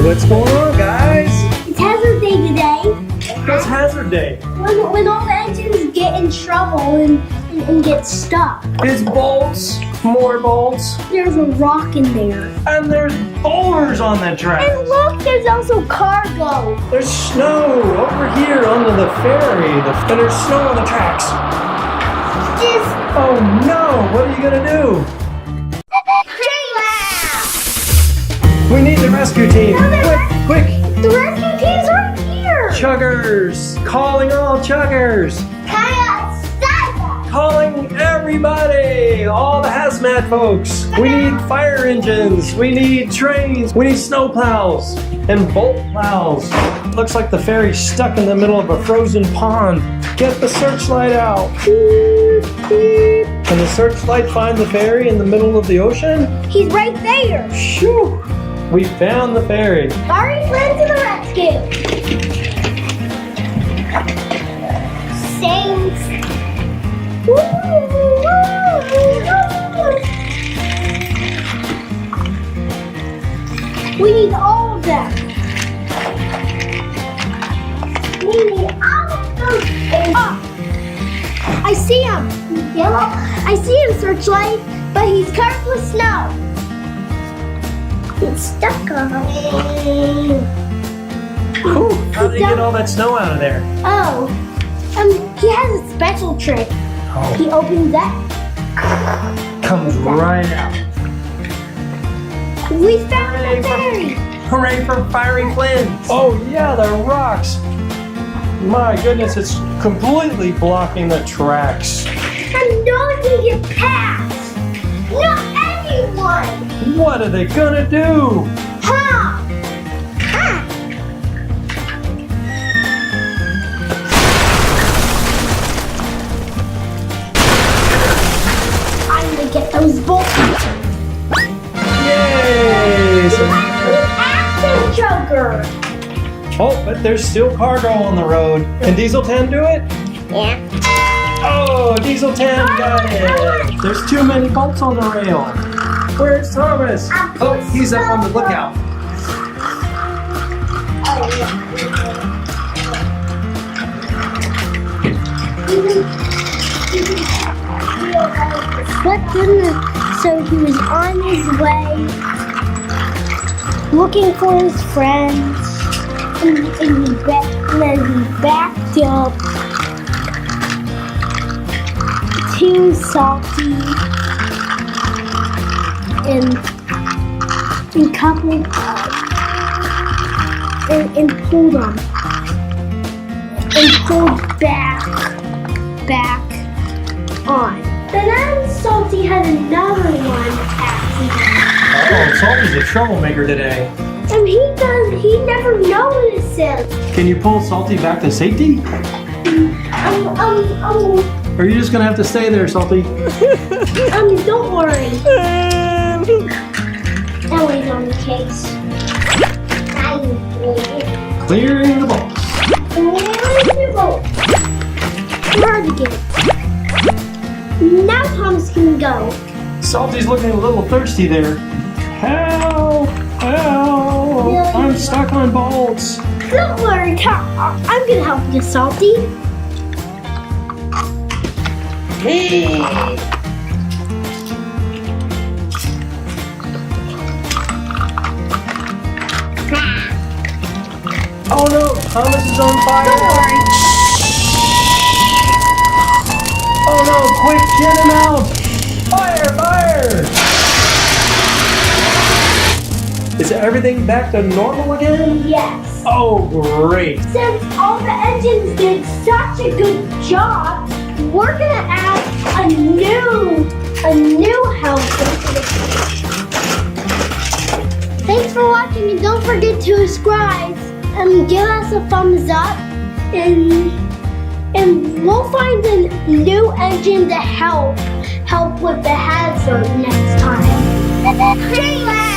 What's going on, guys? It's hazard day today. What's hazard day? When all the engines get in trouble and get stuck. It's bolts, more bolts, There's a rock in there. and there's boulders on the track. And look, there's also cargo. There's snow over here under the ferry, and there's snow on the tracks. Just Oh no, what are you gonna do? Trainlab! We need the rescue team. No, Quick, The rescue team's right here. chuggers, calling all chuggers. Kaya, stop! Calling everybody, all the hazmat folks. We need fire engines, we need trains, we need snow plows and bolt plows. Looks like the ferry's stuck in the middle of a frozen pond. Get the searchlight out. Can the searchlight find the ferry in the middle of the ocean? He's right there. Shoo! We found the ferry. Sorry, friend to the rescue. Thanks. We need all of them. We need all of them. Oh, I see him. Yellow. I see him, searchlight, but he's covered with snow. It's stuck on me. Ooh, how did he get all that snow out of there? Oh, he has a special trick. He Oh, opens that. comes right out. We found the ferry. Hooray for fiery flints! Oh yeah, the rocks! My goodness, it's completely blocking the tracks. And no one can get past. Not anyone. What are they gonna do? Ha! Ha! I'm gonna get those bolts. Yay! So- Action chugger. oh, but there's still cargo on the road. Can Diesel 10 do it? Yeah. Oh, Diesel 10 got it! There's too many bolts on the rail. Where's Thomas? Oh, he's up on the lookout. But goodness, so he was on his way, looking for his friends, and then he backed up too salty and coupled and pulled him and pulled back on. Then Salty had another one accident. Oh, Salty's a troublemaker today. And he never notices. Can you pull Salty back to safety? Or are you just gonna have to stay there, Salty? Don't worry. Ellie's on the case. Clearing the bolts. Hard to get. Now Thomas can go. Salty's looking a little thirsty there. Help! Help! I'm stuck on bolts. Don't worry, I'm gonna help you, Salty. Oh no, Thomas is on fire. Don't worry. Oh no, quick, get him out. Fire, fire. Is everything back to normal again? Yes. Oh, great. Since all the engines did such a good job, we're gonna add a new helper. Thanks for watching, and don't forget to subscribe and give us a thumbs up, and we'll find a new engine to help with the hazard next time. Trainlab!